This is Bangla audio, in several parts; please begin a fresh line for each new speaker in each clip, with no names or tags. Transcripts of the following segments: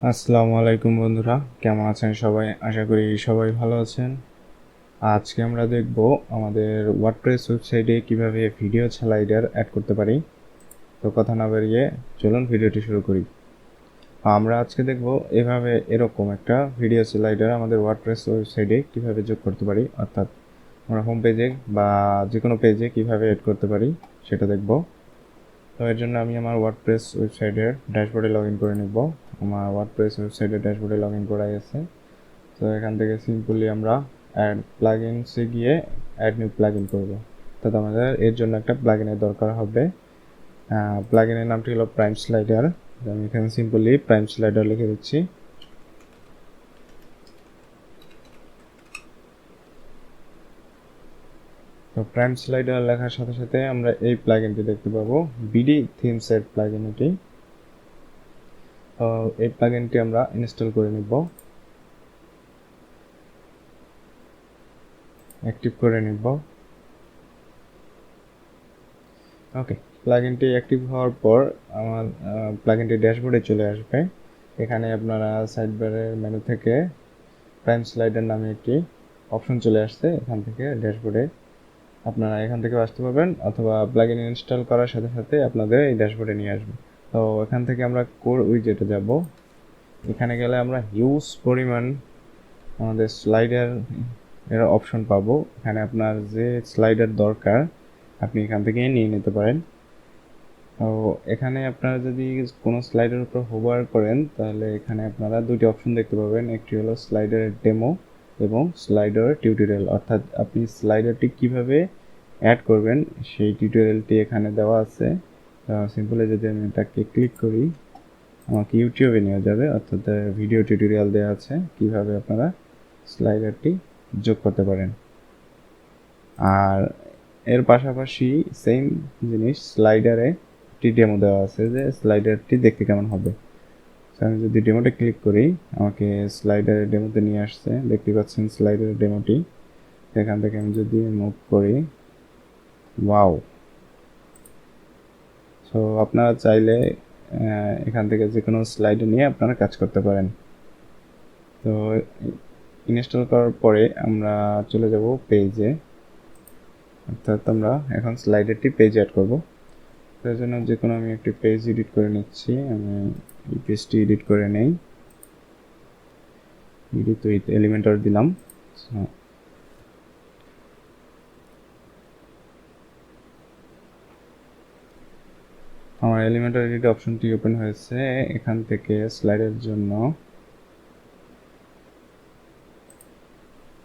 আসসালামু আলাইকুম বন্ধুরা, কেমন আছেন সবাই? আশা করি সবাই ভালো আছেন। আজকে আমরা দেখব আমাদের ওয়ার্ডপ্রেস ওয়েবসাইটে কিভাবে ভিডিও স্লাইডার অ্যাড করতে পারি। তো কথা না বাড়িয়ে চলুন ভিডিওটি শুরু করি। আমরা আজকে দেখব এরকম একটা ভিডিও স্লাইডার আমাদের ওয়ার্ডপ্রেস ওয়েবসাইটে কিভাবে যোগ করতে পারি, অর্থাৎ আমরা হোম পেজে বা যে কোনো পেজে কিভাবে অ্যাড করতে পারি সেটা দেখব। তো এর জন্য আমি আমার ওয়ার্ডপ্রেস ওয়েবসাইটের ড্যাশবোর্ডে লগ ইন করে নেব। আমার ওয়ার্ডপ্রেস ওয়েবসাইটের ড্যাশবোর্ডে লগ ইন করাই আছে। তো এখান থেকে সিম্পলি আমরা অ্যাড প্লাগইনসে গিয়ে অ্যাড নিউ প্লাগইন করব। তো আমাদের এর জন্য একটা প্লাগইনের দরকার হবে। প্লাগইনের নামটি হলো প্রাইম স্লাইডার। আমি এখানে সিম্পলি প্রাইম স্লাইডার লিখে দিচ্ছি। তো প্রাইম স্লাইডার লেখার সাথে সাথে আমরা এই প্লাগইনটি দেখতে পাবো, বিডি থিমসের প্লাগইন এটি। এই প্লাগইনটি আমরা ইনস্টল করে নিব, অ্যাক্টিভ করে নিব। ওকে, প্লাগইনটি অ্যাক্টিভ হওয়ার পর আমার প্লাগইনটি ড্যাশবোর্ডে চলে আসবে। এখানে আপনারা সাইডবারের মেনু থেকে প্রাইম স্লাইডার নামে একটি অপশন চলে আসছে। এখান থেকে ড্যাশবোর্ডে আপনারা এখান থেকে আসতে পারবেন, অথবা প্লাগইন ইনস্টল করার সাথে সাথে আপনাদের এই ড্যাশবোর্ডে নিয়ে আসবে। তো এখান থেকে আমরা কোর উইজেটে যাব। এখানে গেলে আমরা হিউজ পরিমাণ আমাদের স্লাইডার এর অপশন পাবো। এখানে আপনার যে স্লাইডার দরকার আপনি এখান থেকে নিয়ে নিতে পারেন। তো এখানে আপনারা যদি কোনো স্লাইডের উপর হোভার করেন তাহলে এখানে আপনারা দুটি অপশন দেখতে পাবেন। একটি হলো স্লাইডারের ডেমো এবং স্লাইডারের টিউটোরিয়াল, অর্থাৎ আপনি স্লাইডারটি কিভাবে অ্যাড করবেন সেই টিউটোরিয়ালটি এখানে দেওয়া আছে। সিম্পলি যদি আমি এটাকে ক্লিক করি আমাকে ইউটিউবে নিয়ে যাবে, অর্থাৎ ভিডিও টিউটোরিয়াল দেওয়া আছে কিভাবে আপনারা স্লাইডারটি যোগ করতে পারেন। আর এর পাশাপাশি সেম জিনিস স্লাইডারে একটি ডেমো দেওয়া আছে যে স্লাইডারটি দেখতে কেমন হবে। আমি যদি ডেমোতে ক্লিক করি আমাকে স্লাইডারের ডেমোতে নিয়ে আসছে, দেখতে পাচ্ছেন স্লাইডারের ডেমোটি। এখান থেকে আমি যদি মুভ করি, ওয়াও! সো আপনারা চাইলে এখান থেকে যে কোনো স্লাইডে নিয়ে আপনারা কাজ করতে পারেন। তো ইনস্টল করার পরে আমরা চলে যাব পেজে, অর্থাৎ আমরা এখন স্লাইডারটি পেজে অ্যাড করব। তার জন্য যে কোনো আমি একটি পেজ এডিট করে নিচ্ছি। আমি এই পেজটি এডিট করে নেই, এডিট উইথ এলিমেন্টর দিলাম। আমার এলিমেন্টর এডিট অপশনটি ওপেন হয়েছে। এখান থেকে স্লাইডের জন্য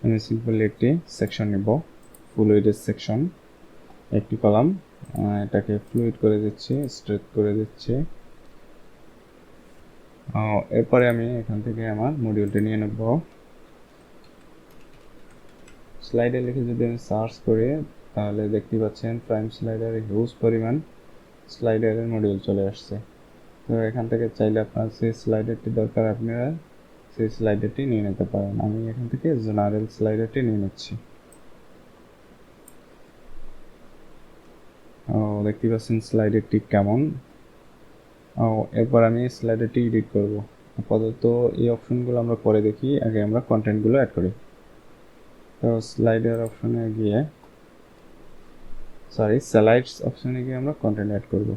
আমি সিম্পলি একটি সেকশন নেব, ফ্লুইডের সেকশন, একটি কলাম। এটাকে ফ্লুইড করে দিচ্ছি, স্ট্রেট করে দিচ্ছি। এরপরে আমি এখান থেকে আমার মডিউলটি নিয়ে নেব। স্লাইডে লিখে যদি আমি সার্চ করি তাহলে দেখতে পাচ্ছেন প্রাইম স্লাইডারে হিউজ পরিমাণ স্লাইডারের মডিউল চলে আসছে। তো এখান থেকে চাইলে আপনার সেই স্লাইডারটি দরকার আপনারা সেই স্লাইডারটি নিয়ে নিতে পারেন। আমি এখান থেকে জেনারেল স্লাইডারটি নিয়ে নিচ্ছি। দেখতে পাচ্ছেন স্লাইডারটি কেমন। এরপর আমি স্লাইডারটি এডিট করব। আপাতত এই অপশনগুলো আমরা পরে দেখি, আগে আমরা কন্টেন্টগুলো অ্যাড করি। তো স্লাইডার অপশনে গিয়ে স্লাইডস অপশনে গিয়ে আমরা কন্টেন্ট অ্যাড করব।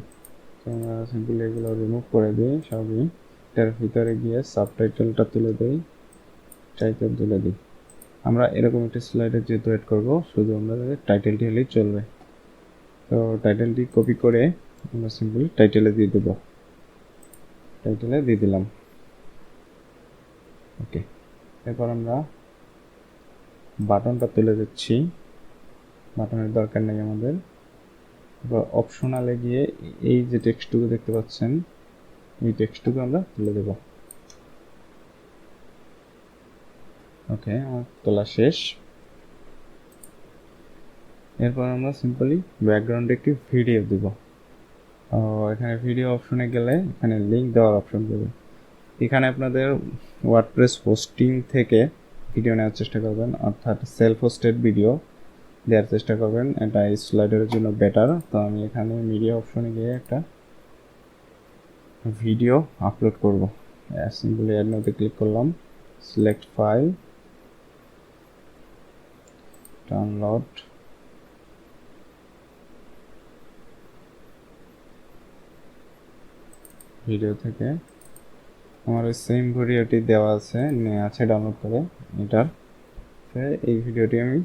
তো আমরা সিম্পলি এগুলো রিমুভ করে দিই সবই। এটার ভিতরে গিয়ে সাবটাইটেলটা তুলে দিই, টাইটেল তুলে দিই। আমরা এরকম একটা স্লাইডার যেহেতু অ্যাড করব, শুধু আমাদের টাইটেলটি হলেই চলবে। তো টাইটেলটি কপি করে আমরা সিম্পলি টাইটেলে দিয়ে দেব, টাইটেলে দিয়ে দিলাম। ওকে, এরপর আমরা বাটনটা তুলে দিচ্ছি, বাটনের দরকার নেই আমাদের। এবার অপশনালে গিয়ে এই যে টেক্সটটুকু দেখতে পাচ্ছেন এই টেক্সটটুকু আমরা তুলে দেব। ওকে, আমার তোলা শেষ। এরপর আমরা সিম্পলি ব্যাকগ্রাউন্ডে একটি ভিডিও দেব। এখানে ভিডিও অপশনে গেলে এখানে লিঙ্ক দেওয়ার অপশন দেবে। এখানে আপনাদের ওয়ার্ডপ্রেস হোস্টিং থেকে ভিডিও নেওয়ার চেষ্টা করবেন, অর্থাৎ সেলফ হোস্টেড ভিডিও দেওয়ার চেষ্টা করবেন। এটা এই স্লাইডারের জন্য বেটার। তো আমি এখানে মিডিয়া অপশনে গিয়ে একটা ভিডিও আপলোড করব। সিম্পলি অ্যাড নাওতে ক্লিক করলাম, সিলেক্ট ফাইল, ডাউনলোড, ভিডিও থেকে আমার ওই সেম ভিডিওটি দেওয়া আছে, ডাউনলোড করে এটার এই ভিডিওটি আমি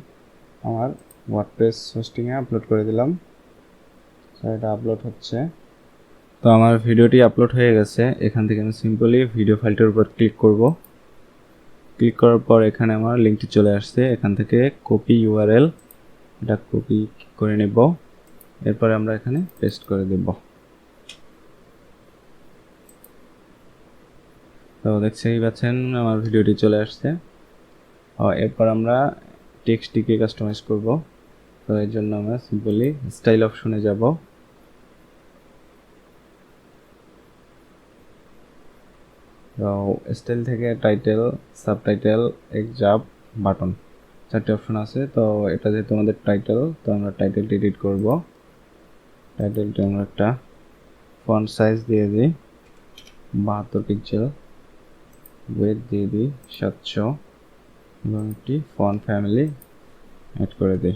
আমার ওয়ার্ডপ্রেস হোস্টিংয়ে আপলোড করে দিলাম। এটা আপলোড হচ্ছে। তো আমার ভিডিওটি আপলোড হয়ে গেছে। এখান থেকে আমি সিম্পলি ভিডিও ফাইলটার উপর ক্লিক করব। ক্লিক করার পর এখানে আমার লিঙ্কটি চলে আসছে। এখান থেকে কপি ইউআরএল, এটা কপি করে নেব। এরপরে আমরা এখানে পেস্ট করে দেব। তো দেখতেই পাচ্ছেন আমার ভিডিওটি চলে আসছে। এরপর আমরা টেক্সটটিকে কাস্টমাইজ করব। তো এর জন্য আমরা সিম্পলি স্টাইল অপশনে যাব। তো স্টাইল থেকে টাইটেল, সাবটাইটেল, এক্সাপ, বাটন 4টি অপশন আছে। তো এটা যেহেতু আমাদের টাইটেল, তো আমরা টাইটেলটি এডিট করব। টাইটেলটি আমরা একটা ফন্ট সাইজ দিয়ে দিই 72 পিক্সেল, উইডথ দিয়ে দিই 700 এবং একটি ফন্ট ফ্যামিলি অ্যাড করে দিই।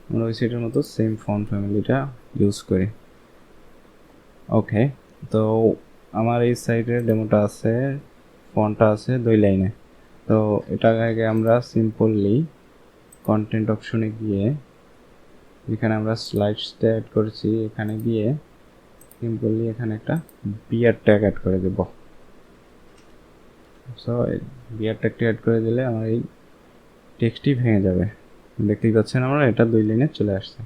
আমরা ওয়েবসাইটের মতো সেম ফন্ট ফ্যামিলিটা ইউজ করি। ওকে, তো আমার এই সাইটের ডেমোটা আছে, ফন্টটা আছে 2 লাইনে। তো এটা আগে আমরা সিম্পলি কন্টেন্ট অপশনে গিয়ে যেখানে আমরা স্লাইডসটা অ্যাড করেছি এখানে গিয়ে সিম্পলি এখানে একটা বিয়ার ট্যাগ অ্যাড করে দেব। সো বিয়ার ট্যাগটি অ্যাড করে দিলে আমার এই টেক্সটটি ভেঙে যাবে। দেখতেই পাচ্ছেন আমরা এটা 2 লাইনে চলে আসছে।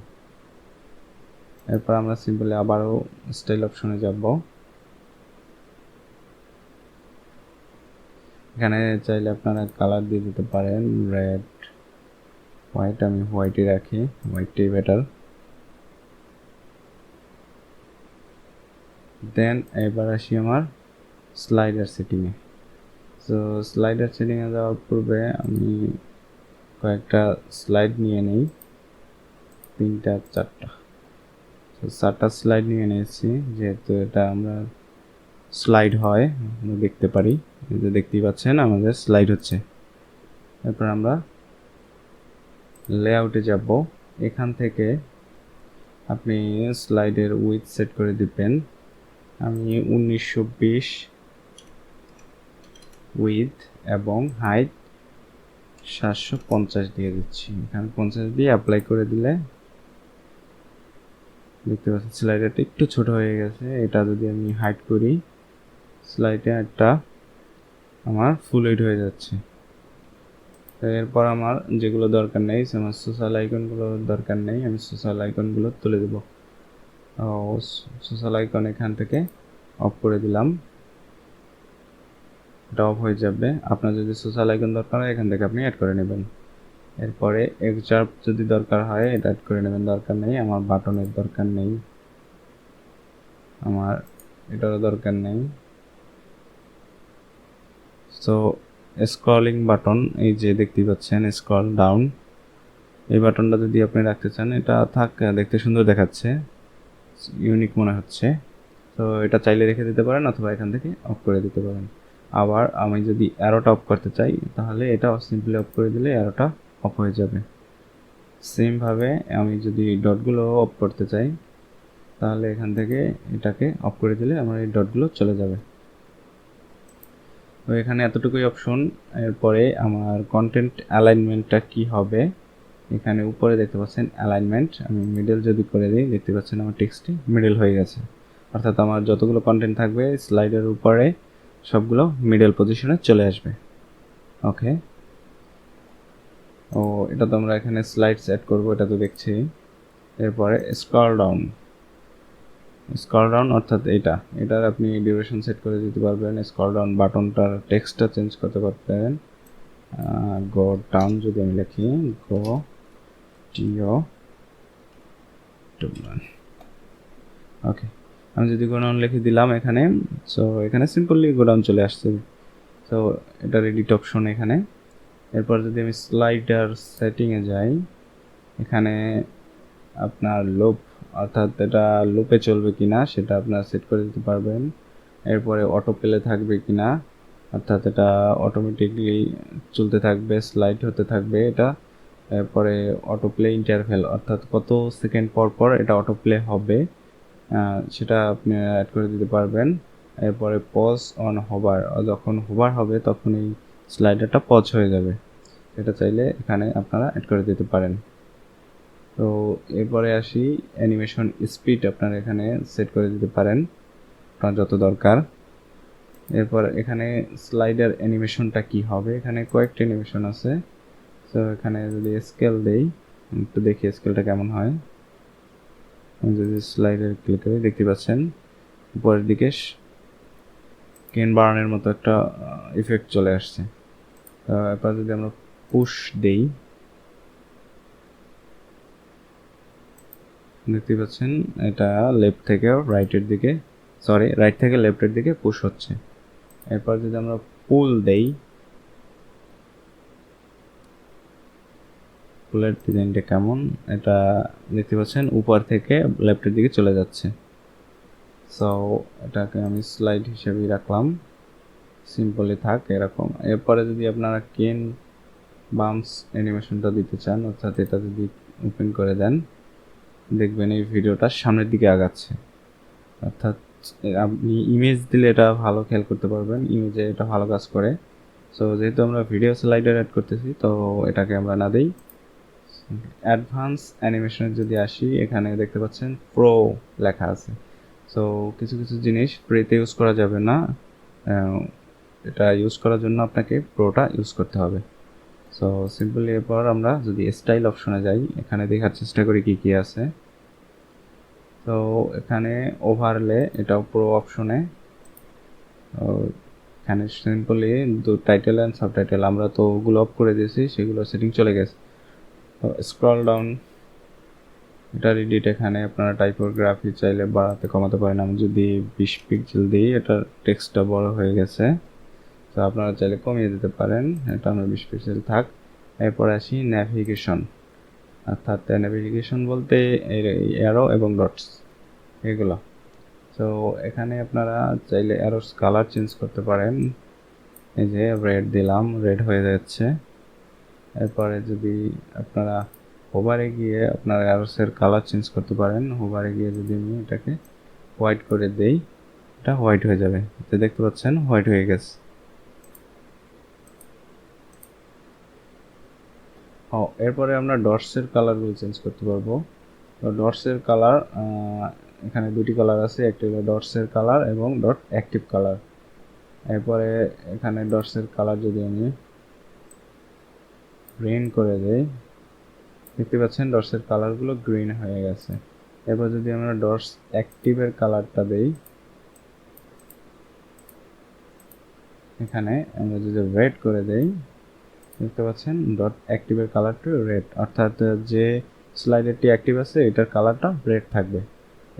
এরপর আমরা সিম্পলি আবারও স্টাইল অপশনে যাব। এখানে চাইলে আপনারা কালার দিয়ে দিতে পারেন, রেড, হোয়াইট। আমি হোয়াইটই রাখি, হোয়াইটটাই বেটার। দেন এবার আসি আমার স্লাইডার সেটিংয়ে। সো স্লাইডার সেটিংয়ে যাওয়ার পূর্বে আমি কয়েকটা স্লাইড নিয়ে নিই, 3টা 4টা। তো 4টা স্লাইড নিয়ে নিয়েছি, যেহেতু এটা আমরা স্লাইড হয় আমরা দেখতে পারি। এই যে দেখতেই পাচ্ছেন আমাদের স্লাইড হচ্ছে। এরপর আমরা লেআউটে যাব। এখান থেকে আপনি স্লাইডের উইডথ সেট করে দিবেন। আমি 1920 উইডথ এবং হাইট 750 দিয়ে দিচ্ছি। এখানে 50 দিয়ে অ্যাপ্লাই করে দিলে দেখতে পাচ্ছেন স্লাইডারটা একটু ছোট হয়ে গেছে। এটা যদি আমি হাইড করি স্লাইডে একটা আমার ফুল হাইট হয়ে যাচ্ছে। এরপর আমার যেগুলো দরকার নেই, আমার সোশ্যাল আইকনগুলো দরকার নেই, আমি সোশ্যাল আইকনগুলো তুলে দেব। সোশ্যাল আইকন এখান থেকে অফ করে দিলাম, এটা অফ হয়ে যাবে। আপনার যদি সোশ্যাল আইকন দরকার হয় এখান থেকে আপনি অ্যাড করে নেবেন। এরপরে এক্সার্প যদি দরকার হয় এটা অ্যাড করে নেবেন, দরকার নেই। আমার বাটনের দরকার নেই, আমার এটারও দরকার নেই। সো স্ক্রলিং বাটন, এই যে দেখতে পাচ্ছেন স্ক্রল ডাউন, এই বাটনটা যদি আপনি রাখতে চান এটা থাক, দেখতে সুন্দর দেখাচ্ছে, ইউনিক মনে হচ্ছে। তো এটা চাইলে রেখে দিতে পারেন অথবা এখান থেকে অফ করে দিতে পারেন। আবার আমি যদি অ্যারোটা অফ করতে চাই তাহলে এটা সিম্পলি অফ করে দিলে অ্যারোটা অফ হয়ে যাবে। সেমভাবে আমি যদি ডটগুলো অফ করতে চাই তাহলে এখান থেকে এটাকে অফ করে দিলে আমার এই ডটগুলো চলে যাবে। তো এখানে এতটুকুই অপশন। এরপরে আমার কন্টেন্ট অ্যালাইনমেন্টটা কি হবে, এখানে উপরে দেখতে পাচ্ছেন অ্যালাইনমেন্ট। আমি মিডল যদি করে দিই দেখতে পাচ্ছেন আমার টেক্সটটি মিডল হয়ে গেছে, অর্থাৎ আমার যতগুলো কন্টেন্ট থাকবে স্লাইডের উপরে সবগুলো মিডল পজিশনে চলে আসবে। ওকে, ও এটা তো আমরা এখানে স্লাইডস অ্যাড করবো, এটা তো দেখছি। এরপরে স্ক্রল ডাউন অর্থাৎ এটার আপনি ডিউরেশন সেট করে দিতে পারবেন। স্ক্রল ডাউন বাটনটার টেক্সটটা চেঞ্জ করতে পারবেন। গো ডাউন যদি আমি লিখি গো টিও, ওকে, আমি যদি গো ডাউন লিখে দিলাম এখানে, সো এখানে সিম্পলি গো ডাউন চলে আসছে। সো এটার এডিট অপশন এখানে। এরপর যদি আমি স্লাইডার সেটিংয়ে যাই, এখানে আপনার লোভ অর্থাৎ এটা লুপে চলবে কিনা সেটা আপনারা সেট করে দিতে পারবেন। এরপরে অটো প্লে থাকবে কিনা, অর্থাৎ এটা অটোমেটিকলি চলতে থাকবে, স্লাইড হতে থাকবে এটা। এরপরে অটো প্লে ইন্টারভ্যাল, অর্থাৎ কত সেকেন্ড পর পর এটা অটো প্লে হবে সেটা আপনি অ্যাড করে দিতে পারবেন। এরপরে পজ অন হোভার, যখন হোভার হবে তখন এই স্লাইডারটা পজ হয়ে যাবে, এটা চাইলে এখানে আপনারা অ্যাড করে দিতে পারেন। তো এরপরে আসি অ্যানিমেশন স্পিড, আপনারা এখানে সেট করে দিতে পারেন আপনার যত দরকার। এরপর এখানে স্লাইডার অ্যানিমেশনটা কি হবে, এখানে কয়েকটা অ্যানিমেশন আছে। তো এখানে যদি স্কেল দেই, একটু দেখি স্কেলটা কেমন হয়। যদি স্লাইডার ক্লিক করি দেখতে পাচ্ছেন উপরের দিকে কেন বাড়ানোর মতো একটা ইফেক্ট চলে আসছে। এরপর যদি আমরা পুশ দেই, দেখতে পাচ্ছেন এটা লেফট থেকে রাইটের দিকে, রাইট থেকে লেফটের দিকে পুশ হচ্ছে। এরপর যদি আমরা পুল দেই, পুলের ডিজাইনটা কেমন, এটা দেখতে পাচ্ছেন উপর থেকে লেফটের দিকে চলে যাচ্ছে। সো এটাকে আমি স্লাইড হিসেবেই রাখলাম, সিম্পলি থাক এরকম। এরপরে যদি আপনারা কেন বাম্পস অ্যানিমেশনটা দিতে চান, অর্থাৎ এটা যদি ওপেন করে দেন দেখবেন এই ভিডিওটা সামনের দিকে আগাচ্ছে। অর্থাৎ আপনি ইমেজ দিলে এটা ভালো খেয়াল করতে পারবেন, ইমেজে এটা ভালো কাজ করে। সো যেহেতু আমরা ভিডিও স্লাইডার অ্যাড করতেছি, তো এটাকে আমরা না দিই। অ্যাডভান্স অ্যানিমেশনে যদি আসি, এখানে দেখতে পাচ্ছেন প্রো লেখা আছে। সো কিছু কিছু জিনিস ফ্রিতে ইউজ করা যাবে না, এটা ইউজ করার জন্য আপনাকে প্রোটা ইউজ করতে হবে। সো সিম্পলি এরপর আমরা যদি স্টাইল অপশনে যাই, এখানে দেখার চেষ্টা করি কি কি আছে। তো এখানে ওভারলে, এটাও প্রো অপশনে। এখানে সিম্পলি টাইটেল অ্যান্ড সাবটাইটেল আমরা তো ওগুলো অফ করে দিয়েছি, সেগুলো সেটিং চলে গেছে। তো স্ক্রল ডাউন, এটা এডিট, এখানে আপনারা টাইপোগ্রাফি চাইলে বাড়াতে কমাতে পারেন। আমি যদি 20 পিক্সেল দিই, এটার টেক্সটটা বড় হয়ে গেছে, তো আপনারা চাইলে কমিয়ে দিতে পারেন, এটা আমরা 20 পিক্সেল থাক। এরপর আসি ন্যাভিগেশন, অর্থাৎ ন্যাভিগেশন বলতে অ্যারো এবং ডটস এগুলো। তো এখানে আপনারা চাইলে অ্যারোস কালার চেঞ্জ করতে পারেন, এই যে রেড দিলাম, রেড হয়ে যাচ্ছে। এরপরে যদি আপনারা হোভারে গিয়ে আপনারা অ্যারোসের কালার চেঞ্জ করতে পারেন, হোভারে গিয়ে যদি আমি এটাকে হোয়াইট করে দেই, এটা হোয়াইট হয়ে যাবে, তো দেখতে পাচ্ছেন হোয়াইট হয়ে গেছে। এরপরে আমরা ডটসের কালারগুলো চেঞ্জ করতে পারবো। তো ডটসের কালার এখানে দুটি কালার আছে, একটি হলো ডটসের কালার এবং ডট অ্যাক্টিভ কালার। এরপরে এখানে ডটসের কালার যদি আমি গ্রিন করে দেই, দেখতে পাচ্ছেন ডটসের কালারগুলো গ্রিন হয়ে গেছে। এরপর যদি আমরা ডটস অ্যাক্টিভের কালারটা দেই, এখানে আমরা যদি রেড করে দেই, দেখতে পাচ্ছেন ডট অ্যাক্টিভের কালারটা রেড, অর্থাৎ যে স্লাইডারটি অ্যাক্টিভ আছে এটার কালারটা রেড থাকবে।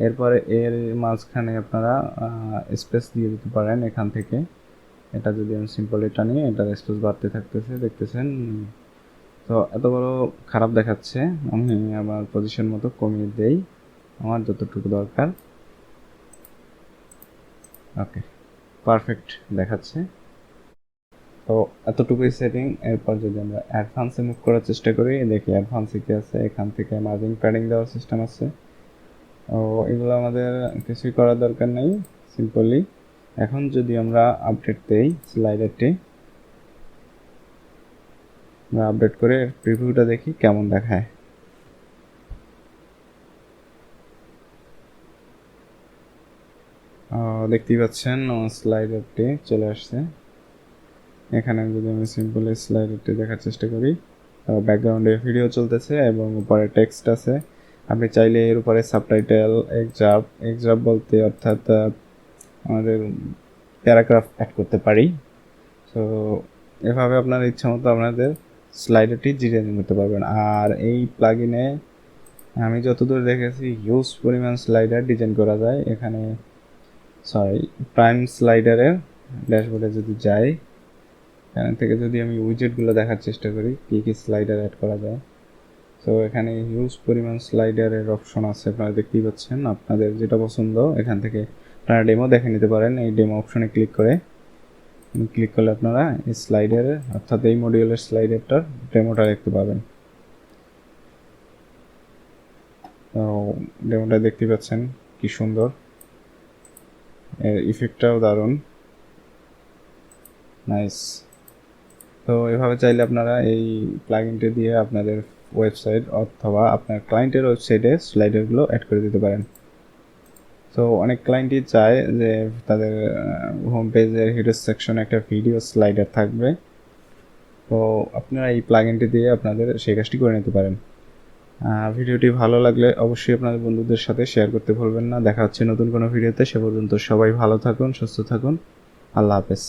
এরপরে এর মাঝখানে আপনারা স্পেস দিয়ে দিতে পারেন এখান থেকে। এটা যদি আমি সিম্পল এটা নিয়ে এটার স্পেস বাড়তে থাকতেছে, দেখতেছেন। তো এত বড় খারাপ দেখাচ্ছে, আমি আমার পজিশন মতো কমিয়ে দেই আমার যতটুকু দরকার। ওকে, পারফেক্ট দেখাচ্ছে। তো এতটুকুই সেটিং। এরপর যদি আমরা অ্যাডভান্সে মুভ করার চেষ্টা করি, দেখি অ্যাডভান্সে কি আছে। এখান থেকে মার্জিং প্যাডিং দেওয়ার সিস্টেম আছে। ও এগুলো আমাদের কিছুই করার দরকার নেই, সিম্পলি। এখন যদি আমরা আপডেট দেই স্লাইডারটি, আমরা আপডেট করে প্রিভিউটা দেখি কেমন দেখায়। দেখতেই পাচ্ছেন স্লাইডারটি চলে আসছে। এখানে যদি আমি সিম্পলি স্লাইডারটি দেখার চেষ্টা করি, ব্যাকগ্রাউন্ডে ভিডিও চলতেছে এবং উপরে টেক্সট আছে। আপনি চাইলে এর উপরে সাবটাইটেল, এক্সাব বলতে অর্থাৎ আমাদের প্যারাগ্রাফ অ্যাড করতে পারি। তো এভাবে আপনার ইচ্ছা মতো আপনাদের স্লাইডারটি ডিজাইন করতে পারবেন। আর এই প্লাগইনে আমি যতদূর দেখেছি হিউজ পরিমাণ স্লাইডার ডিজাইন করা যায়। এখানে প্রাইম স্লাইডারের ড্যাশবোর্ডে যদি যাই, এখান থেকে যদি আমি উইজেটগুলো দেখার চেষ্টা করি কী কী স্লাইডার অ্যাড করা যায়। তো এখানে হিউজ পরিমাণ স্লাইডারের অপশন আছে, আপনারা দেখতেই পাচ্ছেন। আপনাদের যেটা পছন্দ এখান থেকে আপনারা ডেমো দেখে নিতে পারেন। এই ডেমো অপশনে ক্লিক করলে আপনারা এই স্লাইডারের অর্থাৎ এই মডিউলের স্লাইডারটার ডেমোটা দেখতে পাবেন। তো ডেমোটা দেখতে পাচ্ছেন কি সুন্দর, এর ইফেক্টটাও দারুণ, নাইস। তো এভাবে চাইলে আপনারা এই প্লাগইনটা দিয়ে আপনাদের ওয়েবসাইট অথবা আপনার ক্লায়েন্টের ওয়েবসাইটে স্লাইডারগুলো অ্যাড করে দিতে পারেন। তো অনেক ক্লায়েন্টই চায় যে তাদের হোম পেজের হেডার সেকশনে একটা ভিডিও স্লাইডার থাকবে। তো আপনারা এই প্লাগইনটি দিয়ে আপনাদের সেই কাজটি করে নিতে পারেন। ভিডিওটি ভালো লাগলে অবশ্যই আপনাদের বন্ধুদের সাথে শেয়ার করতে ভুলবেন না। দেখা হচ্ছে নতুন কোনো ভিডিওতে। সে পর্যন্ত সবাই ভালো থাকুন, সুস্থ থাকুন। আল্লাহ হাফেজ।